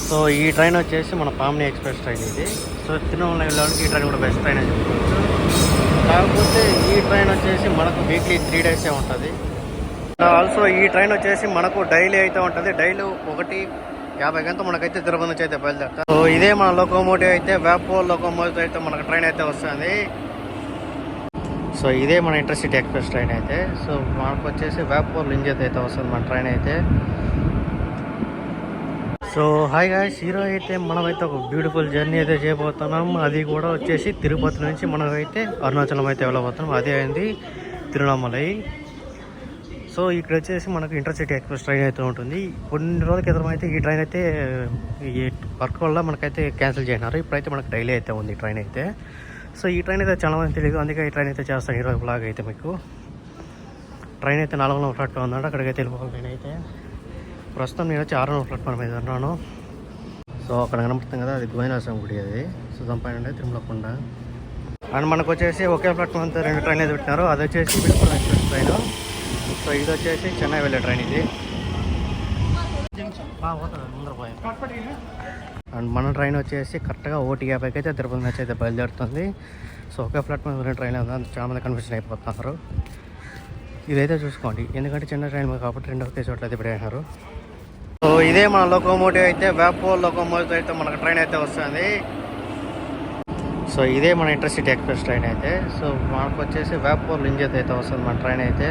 So ఈ train వచ్చేసి మన పామ్ని ఎక్స్ప్రెస్ ట్రైన్ ఇది. సో తిరుమల వెళ్ళడానికి ఈ ట్రైన్ కూడా బెస్ట్ ట్రైన్ అని చెప్పుకోవచ్చు. కాకపోతే ఈ ట్రైన్ వచ్చేసి మనకు వీక్లీ 3 డేసే ఉంటుంది. ఆల్సో ఈ ట్రైన్ వచ్చేసి మనకు డైలీ అయితే ఉంటుంది. డైలీ 1:50 గంటల మనకైతే తిరుపతి నుంచి అయితే బయలుదేరుతాం. సో ఇదే మన లోకోమోటివ్ అయితే వ్యాపో లోకోమోటివ్ అయితే మనకు ట్రైన్ అయితే వస్తుంది. సో ఇదే మన ఇంటర్సిటీ ఎక్స్ప్రెస్ ట్రైన్ అయితే. సో మనకు వచ్చేసి వ్యాపో లింజత్ అయితే వస్తుంది మన ట్రైన్ అయితే. సో హాయ్ గాయ్స్, ఈరోజు అయితే మనమైతే ఒక బ్యూటిఫుల్ జర్నీ అయితే చేయబోతున్నాం. అది కూడా వచ్చేసి తిరుపతి నుంచి మనమైతే అరుణాచలం అయితే వెళ్ళబోతున్నాం. అదే అయింది తిరువణామలై. సో ఇక్కడ వచ్చేసి మనకు ఇంటర్సిటీ ఎక్స్ప్రెస్ ట్రైన్ అయితే ఉంటుంది. కొన్ని రోజుల క్రితం అయితే ఈ ట్రైన్ అయితే ఈ వర్క్ వల్ల మనకైతే క్యాన్సిల్ చేసినారు. ఇప్పుడైతే మనకు డైలీ అయితే ఉంది ఈ ట్రైన్ అయితే. సో ఈ ట్రైన్ అయితే చాలా మంది తెలియదు, అందుకే ఈ ట్రైన్ అయితే చేస్తాను ఈరోజు బ్లాగ్ అయితే. మీకు ట్రైన్ అయితే 4 నంబర్ ప్లాట్ఫామ్ ఉందంటే అక్కడికైతే వెళ్ళిపోవాలి. ట్రైన్ అయితే ప్రస్తుతం నేను వచ్చి 6 నంబర్ ప్లాట్ఫామ్ మీద ఉన్నాను. సో అక్కడ కనపడుతుంది కదా, అది గోవిందస్వామి గుడి. అది సుధం పైన తిరుమల కొండ. అండ్ మనకు వచ్చేసి ఒకే ప్లాట్ఫామ్ అంతా 2 ట్రైన్లు అయితే పెట్టినారు. అది వచ్చేసి విష్ణు ఎక్స్ప్రెస్ ట్రైన్. సో ఇది వచ్చేసి చెన్నై వెళ్ళే ట్రైన్ ఇది. అండ్ మన ట్రైన్ వచ్చేసి కరెక్ట్గా 1:50 అయితే తిరుపతి నుంచి అయితే బయలుదేరుతుంది. సో ఒకే ప్లాట్ఫామ్ 2 ట్రైన్లు ఉంది, చాలా మంది కన్ఫ్యూజన్ అయిపోతున్నారు. ఇదైతే చూసుకోండి, ఎందుకంటే చిన్న ట్రైన్ కాబట్టి 2 ఒకే చోట్ల అయితే పెట్టేసినారు. సో ఇదే మన లోకోమోటివ్ అయితే వ్యాపో లోకోమోటివ్ అయితే మనకు ట్రైన్ అయితే వస్తుంది. సో ఇదే మన ఇంటర్సిటీ ఎక్స్ప్రెస్ ట్రైన్ అయితే. సో మనకు వచ్చేసి వ్యాపో లింజత్ అయితే వస్తుంది మన ట్రైన్ అయితే.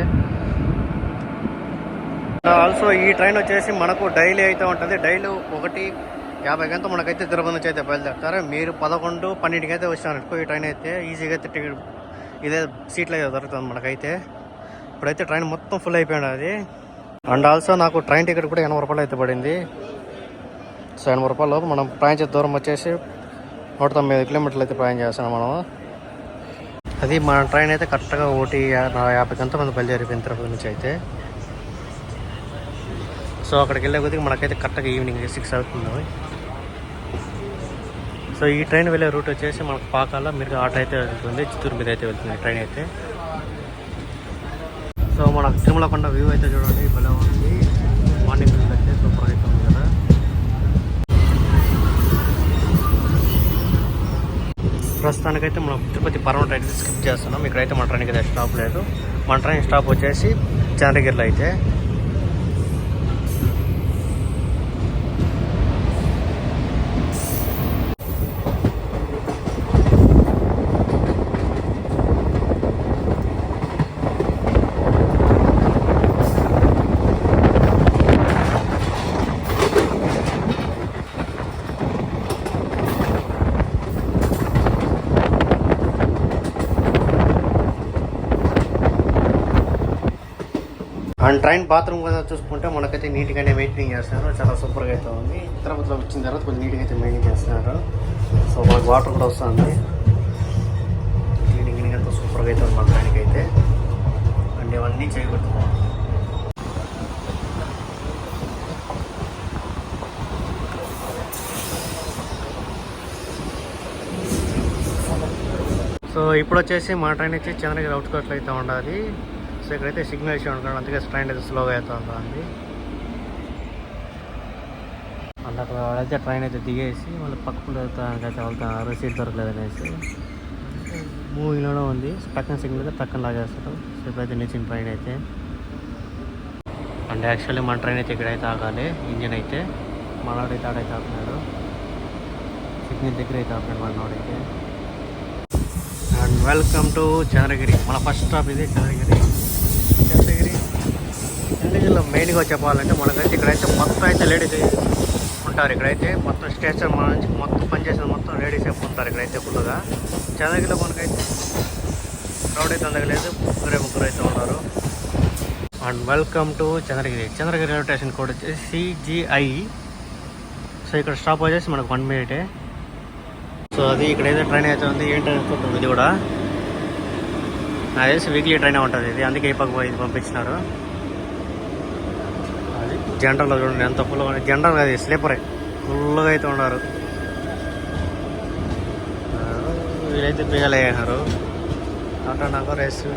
ఆల్సో ఈ ట్రైన్ వచ్చేసి మనకు డైలీ అయితే ఉంటుంది. డైలీ 1:50 గంటల మనకైతే తిరుపతి నుంచి అయితే బయలుదేరుతారు. మీరు 11, 12కి అయితే వచ్చినారు ఈ ట్రైన్ అయితే ఈజీగా అయితే టికెట్ ఇదే సీట్లు అయితే దొరుకుతుంది మనకైతే. ఇప్పుడైతే ట్రైన్ మొత్తం ఫుల్ అయిపోయింది అది. అండ్ ఆల్సో నాకు ట్రైన్ టికెట్ కూడా 80 రూపాయలు అయితే పడింది. సో 80 రూపాయలు మనం ప్రయాణించే దూరం వచ్చేసి 190 కిలోమీటర్లు అయితే ప్రయాణం చేస్తున్నాం మనం. అది మన ట్రైన్ అయితే కరెక్ట్గా 1:50 గంటల మంది బయలుదేరిపోయిన తిరుపతి నుంచి అయితే. సో అక్కడికి వెళ్ళే కొద్దిగా మనకైతే కరెక్ట్గా ఈవినింగ్ 6 అవుతుంది. సో ఈ ట్రైన్ వెళ్ళే రూట్ వచ్చేసి మనకు పాకాల మీరు ఆటో అయితే వెళ్తుంది, చిత్తూరు మీద అయితే వెళ్తుంది ట్రైన్ అయితే. సో మనకు తిరుమల కొండ వ్యూ అయితే చూడండి, భలే ఉంది. మార్నింగ్ వ్యూ అయితే సూపర్ అయితే ఉంది కదా. ప్రస్తుతానికైతే మనం తిరుపతి పరమ ట్రైన్ స్కిప్ చేస్తున్నాం. ఇక్కడైతే మన ట్రైన్కి అయితే స్టాప్ లేదు. మన ట్రైన్ స్టాప్ వచ్చేసి చంద్రగిరిలో అయితే. అండ్ ట్రైన్ బాత్రూమ్ కూడా చూసుకుంటే మనకైతే నీట్గానే మెయింటైన్ చేస్తున్నారు, చాలా సూపర్గా అయితే ఉంది. తిరుపతిలో వచ్చిన తర్వాత కొంచెం నీట్గా అయితే మెయింటైన్ చేస్తున్నారు. సో మనకు వాటర్ కూడా వస్తుంది, క్లీనింగ్ అంతా సూపర్గా అయితే ఉంది మన ట్రైన్కి అయితే. అండ్ ఇవన్నీ చేయబడుతున్నాం. సో ఇప్పుడు వచ్చేసి మా ట్రైన్ వచ్చి చంద్రగిరి అవుట్కట్లో అయితే ఉండాలి. సో ఇక్కడైతే సిగ్నల్ ఇష్యూ అనుకోండి, అందుకే ట్రైన్ అయితే స్లోగా అయితే ఉంటుంది. అండ్ అక్కడ అయితే ట్రైన్ అయితే దిగేసి మళ్ళీ పక్కకు వెళ్తానికి అయితే వెళ్తున్నారు, సీట్ దొరకలేదు అనేసి. మూవీలోనే ఉంది, పక్కన సిగ్నల్ అయితే పక్కన లాగేస్తారు. సో ఇప్పుడైతే నిలిచిన ట్రైన్ అయితే. అండ్ యాక్చువల్లీ మన ట్రైన్ అయితే ఇక్కడైతే ఆగాలి. ఇంజిన్ అయితే మనోడైతే ఆడైతే ఆపుతున్నాడు, సిగ్నల్ దగ్గర అయితే ఆపుతున్నాడు మనోడైతే. And welcome to Chandragiri. మన ఫస్ట్ స్టాప్ ఇది చంద్రగిరి. చంద్రగిరిలో మెయిన్గా చెప్పాలంటే మనకైతే ఇక్కడైతే మొత్తం అయితే లేడీస్ ఉంటారు. ఇక్కడైతే మొత్తం స్టేషన్ మన నుంచి మొత్తం పనిచేసిన మొత్తం లేడీస్ ఉంటారు ఇక్కడైతే ఫుల్గా. చంద్రగిరిలో మనకైతే క్రౌడ్ అయితే అందగలేదు, ముగ్గురు అయితే ఉన్నారు. And welcome to Chandragiri. Chandragiri railway station code వచ్చేసి CGI. సో ఇక్కడ స్టాప్ వచ్చేసి మనకు 1 మినిటే. సో అది ఇక్కడైతే ట్రైన్ అయితే ఉంది. ఏంటంటే చూద్దాం, ఇది కూడా అదేసి వీక్లీ ట్రైన్ ఉంటుంది ఇది, అందుకే ఈ పక్క ఇది పంపించినారు. అది జనరల్లో చూడండి ఎంత ఫుల్గా ఉంది. జనరల్ అది స్లీపరే, ఫుల్గా అయితే ఉన్నారు. వీళ్ళైతే బిగలేసారు. టాటా నగర్ రేసు,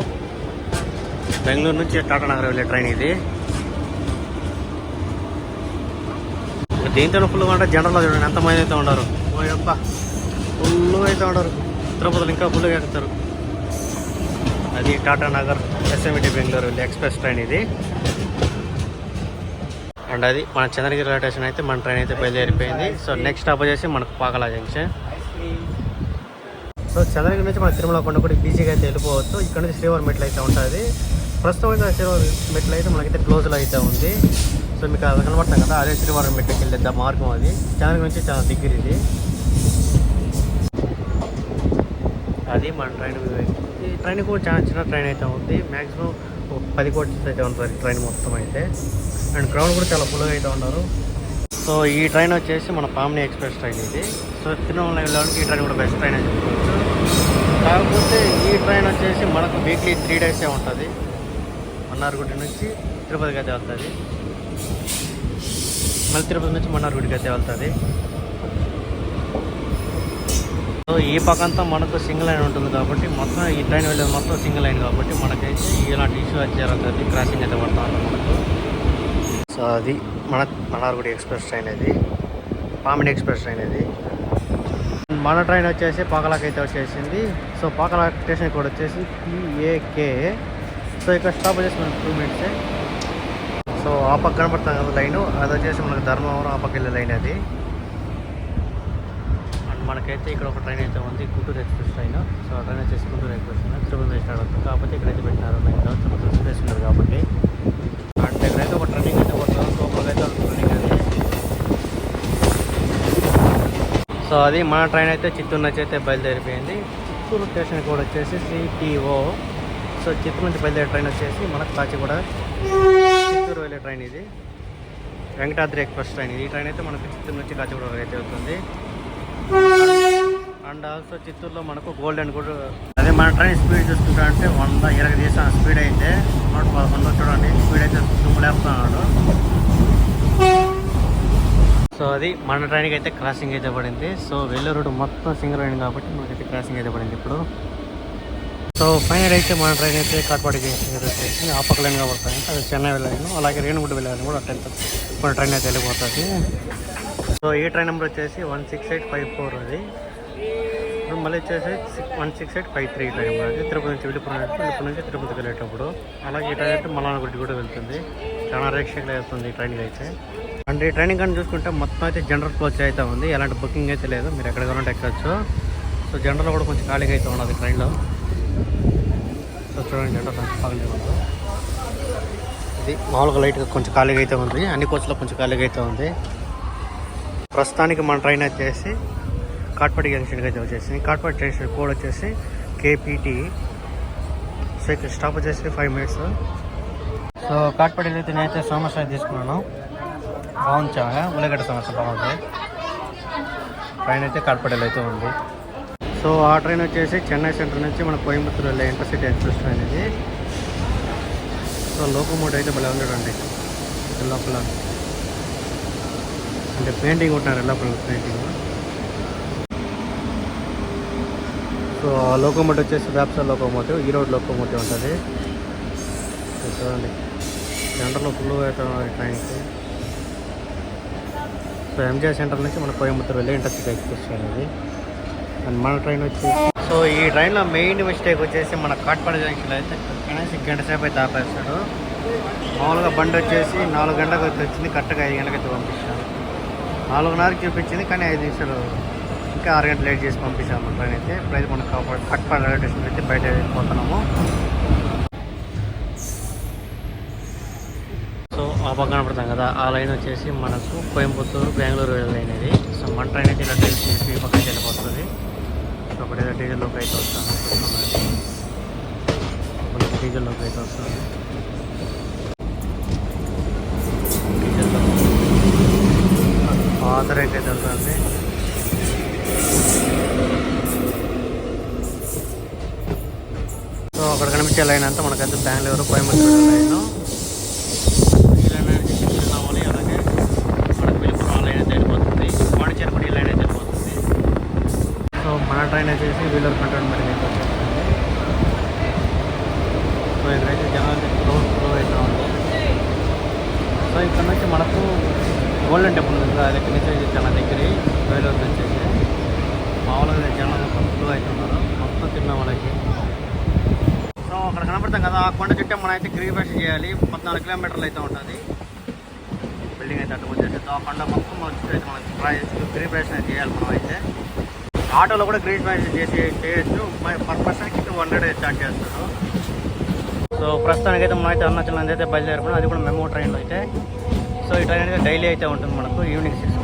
బెంగళూరు నుంచి టాటా నగర్ వెళ్ళే ట్రైన్ ఇది. దీంతో ఫుల్గా అంటే జనరల్లో చూడండి ఎంతమంది అయితే ఉండరు. ఓ అబ్బా ఫుల్గా అయితే ఉండరు. తిరుపతిలో ఇంకా ఫుల్గా ఎక్కుతారు. అది టాటా నగర్ ఎస్ఎంఈటీ బెంగళూరు ఎక్స్ప్రెస్ ట్రైన్ ఇది. అండ్ అది మన చంద్రగిరి రైల్వే స్టేషన్ అయితే మన ట్రైన్ అయితే బయలుదేరిపోయింది. సో నెక్స్ట్ స్టాప్ వచ్చేసి మనకు పాకలా జంక్షన్. సో చంద్రగిరి నుంచి మన తిరుమల కొండ కూడా ఈజీగా అయితే వెళ్ళిపోవచ్చు. ఇక్కడ నుంచి శ్రీవారి మెట్లు అయితే ఉంటుంది. ప్రస్తుతం అయితే శ్రీవారి మెట్లు అయితే మనకైతే క్లోజ్లో అయితే ఉంది. సో మీకు అది కనబడుతుంది కదా, అదే శ్రీవారి మెట్లకి వెళ్ళే మార్గం. అది చంద్రగిరి నుంచి చాలా దగ్గర ఇది. అది మన ట్రైన్. ఈ ట్రైన్ కూడా చాలా చిన్న ట్రైన్ అయితే ఉంది. మ్యాక్సిమం 10 కోట్స్ అయితే ఉంటుంది ట్రైన్ మొత్తం అయితే. అండ్ క్రౌడ్ కూడా చాలా ఫుల్గా అయితే ఉన్నారు. సో ఈ ట్రైన్ వచ్చేసి మన పామిని ఎక్స్ప్రెస్ ట్రైన్ ఇది. సో తిరుమల వెళ్ళడానికి ఈ ట్రైన్ కూడా బెస్ట్ ట్రైన్ అని చెప్పుకోవచ్చు. కాకపోతే ఈ ట్రైన్ వచ్చేసి మనకు వీక్లీ 3 డేసే ఉంటుంది. మన్నార్గుడి నుంచి తిరుపతికి అయితే వెళ్తుంది. మళ్ళీ తిరుపతి నుంచి మన్నార్గుడికి అయితే వెళ్తుంది. సో ఈ పక్కంతా మనకు సింగిల్ లైన్ ఉంటుంది కాబట్టి మొత్తం ఈ ట్రైన్ వెళ్ళేది మొత్తం సింగిల్ లైన్ కాబట్టి మనకైతే ఇలాంటి ఇష్యూ అయితే జరుగుతుంది. క్రాసింగ్ అయితే పడుతూ ఉంటుంది మనకు. సో అది మన మన్నార్గుడి ఎక్స్ప్రెస్ ట్రైన్ ఇది, పామిడి ఎక్స్ప్రెస్ ట్రైన్ ఇది. మన ట్రైన్ వచ్చేసి పాకలాకి అయితే వచ్చేసింది. సో పాకలా స్టేషన్ కూడా వచ్చేసి PAK. సో ఇక్కడ స్టాప్ వచ్చేసి మనకు 2 మినిట్సే. సో ఆ పక్క కనపడుతుంది కదా లైను, అది వచ్చేసి మనకు ధర్మవరం ఆ పక్క వెళ్ళే లైన్ అది. అండ్ మనకైతే ఇక్కడ ఒక ట్రైన్ అయితే ఉంది, గుంటూరు ఎక్స్ప్రెస్ ట్రైన్. సో ఆ ట్రైన్ వచ్చేసి Guntur express train Tirupati start అవుతుంది. కాకపోతే ఇక్కడైతే పెట్టినారు లైన్లో తిరుపతి ఎక్స్ప్రెస్ ఉన్నారు కాబట్టి. అండ్ ఇక్కడైతే ఒక ట్రైనింగ్ అయితే పడుతుంది. సూపర్గా అయితే ట్రైనింగ్ అది. సో అది మన ట్రైన్ అయితే చిత్తూరు నుంచి అయితే బయలుదేరిపోయింది. చిత్తూరు స్టేషన్ కూడా వచ్చేసి CTO. సో చిత్తూరు నుంచి బయలుదేరే ట్రైన్ వచ్చేసి మనకు కాచిగూడ చిత్తూరు వెళ్ళే ట్రైన్ ఇది. వెంకటాద్రి ఎక్స్ప్రెస్ ట్రైన్ ఇది. ఈ ట్రైన్ అయితే మనకు చిత్తూరు నుంచి కాచిగూడ అయితే అవుతుంది. అండ్ ఆల్సో చిత్తూరులో మనకు గోల్డెన్ కూడా. అదే మన ట్రైన్ స్పీడ్ చూసుకుంటా అంటే 120 తీసాను స్పీడ్ అయితే. 111 చూడండి స్పీడ్ అయితే తుమ్ములేస్తున్నాడు. సో అది మన ట్రైన్కి అయితే క్రాసింగ్ అయితే పడింది. సో వెళ్ళే రోడ్డు మొత్తం సింగిల్ లైన్ కాబట్టి మనకైతే క్రాసింగ్ అయితే పడింది ఇప్పుడు. సో ఫైనల్ అయితే మన ట్రైన్ అయితే కాట్పాడికి వచ్చేసి ఆ పక్క లైన్ కాబడుతుంది. అది చెన్నై వెళ్ళాను, అలాగే రేణుగుంట వెళ్ళాలని కూడా అట్లా మన ట్రైన్ అయితే వెళ్ళిపోతుంది. సో ఈ ట్రైన్ నెంబర్ వచ్చేసి 16854 అది. ఇప్పుడు మళ్ళీ వచ్చేసి 16853 ట్రైన్ నెంబర్ అది. తిరుపతి నుంచి విడిపురం నుంచి తిరుపతికి వెళ్ళేటప్పుడు. అలాగే ఈ ట్రైన్ అయితే మల్లానగుడి కూడా వెళ్తుంది. చాలా రేక్షకులు వెళ్తుంది ఈ ట్రైన్కి అయితే. అండ్ ఈ ట్రైనింగ్ కానీ చూసుకుంటే మొత్తం అయితే జనరల్ కోచ్ అయితే ఉంది. ఎలాంటి బుకింగ్ అయితే లేదు, మీరు ఎక్కడ కావాలంటే ఎక్కచ్చు. సో జనరల్ కూడా కొంచెం ఖాళీగా అయితే ఉన్నది ట్రైన్లో. సో చూడండి జనరల్ ఖాళీగా ఉంది. ఇది మామూలుగా లైట్గా కొంచెం ఖాళీగా అయితే ఉంది. అన్ని కోచ్లో కొంచెం ఖాళీగా అయితే ఉంది. ప్రస్తుతానికి మన ట్రైన్ వచ్చేసి కాట్పాడి జంక్షన్కి అయితే వచ్చేసింది. కాట్పాడి స్టేషన్ కోడ్ వచ్చేసి KPT. సో ఇక్కడ స్టాప్ వచ్చేసి 5 మినిట్స్. సో కాట్పాడిలో అయితే నేనైతే సమోసా తీసుకున్నాను. బాగుంది, చాలా ఉల్లగడ్డ సమస్య బాగుంది. ట్రైన్ అయితే కాట్పాడిలో అయితే ఉంది. సో ఆ ట్రైన్ వచ్చేసి చెన్నై సెంటర్ నుంచి మన కోయంబత్తూరు వెళ్ళే ఇంటర్సిటీ ఎక్స్ప్రెస్ ట్రైన్ ఇది. సో లోకోమోటివ్ అయితే భలే ఉండడండి లోపల, అంటే పెయింటింగ్ ఉంటున్నారు లోపల పెయింటింగ్. సో ఆ లోకోమోటివ్ వచ్చేసి వ్యాప్సా లోకోమోటివ్, ఈ రోడ్ లోకోమోటివ్ ఉంటుంది. చూడండి సెంటర్లో ఫుల్ అయితే ట్రైన్కి. సో MGR సెంటర్ నుంచి మన కోయంబత్తూరు వెళ్ళి ఇంటర్సిటీ ఎక్స్ప్రెస్ ట్రైన్ ఇది. అండ్ మన ట్రైన్ వచ్చి సో ఈ ట్రైన్లో మెయిన్ మిస్టేక్ వచ్చేసి మన కాట్పాడి జంక్షన్లో అయితే కనీసం గంట సేపు అయితే ఆపేస్తాడు. మామూలుగా బండి వచ్చేసి 4 గంటలకు వచ్చింది, కరెక్ట్గా 5 గంటలకు అయితే పంపిస్తాడు. 4:30కి చూపించింది కానీ 5 నిమిషాలు ఇంకా 6 గంటలు లేట్ చేసి పంపించాము మన ట్రైన్ అయితే. ఇప్పుడైతే మనం కాట్పాడి రైల్వే స్టేషన్ అయితే బయట వెళ్ళిపోతున్నాము. సో ఆ పక్కన పడతాం కదా, ఆ లైన్ వచ్చేసి మనకు కోయంబత్తూరు బెంగళూరు వెళ్ళే లైన్ ఇది. సో మన ట్రైన్ అయితే ఇలా టైప్ చేసి ఈ పక్కకి వెళ్ళిపోతుంది. సో ఒకటి ఏదో డీజిల్లోకి అయితే వస్తాను, డీజిల్లోకి అయితే వస్తుంది. డీజిల్లో ఆథరైజ్ అయితే వెళ్తుంది. సో అక్కడ కనిపించే లైన్ అంతా మనకైతే బెంగళూరు కోయంబత్తూరు లైన్. ఈ లైన్ అనేది తిరువణామలై, అలాగే మనకు విలుపురం లైన్ అయితే వెళ్ళిపోతుంది. వాణిజ్యపడి లైన్ అయితే వెళ్ళిపోతుంది. సో మన ట్రైన్ వచ్చేసి వీలర్ కంటోన్మెంట్ అయితే వచ్చేస్తుంది. సో ఇక్కడైతే జనాలు ఫ్లో అయితే ఉంది. సో ఇక్కడ నుంచి మనకు గోల్డెన్ టెంపుల్ ఉంది కదా, అది నుంచి చాలా దగ్గర వేలూరు నుంచి మామూలుగా జనం ఫుల్ అవుతున్నారు మొత్తం తిరువణమలైకి. సో అక్కడ కనపడతాం కదా, ఆ కొండ చుట్టే మనం అయితే గిరిప్రదక్షిణ చేయాలి. 14 కిలోమీటర్లు అయితే ఉంటుంది బిల్డింగ్ అయితే. అటు వచ్చేసి ఆ కొండ మొత్తం అయితే మనం గిరిప్రదక్షిణ చేయాలి. మనం అయితే ఆటోలో కూడా గిరిప్రదక్షిణ చేయొచ్చు. పర్ పర్సన్కి 200 చార్జ్ చేస్తారు. సో ప్రస్తుతానికి అయితే మనం అయితే అరుణాచలం అయితే బయలుదేరుకున్నాం, అది కూడా మెమో ట్రైన్లో అయితే. సో ఈ ట్రైన్ అయితే డైలీ అయితే ఉంటుంది మనకు ఈవినింగ్ 6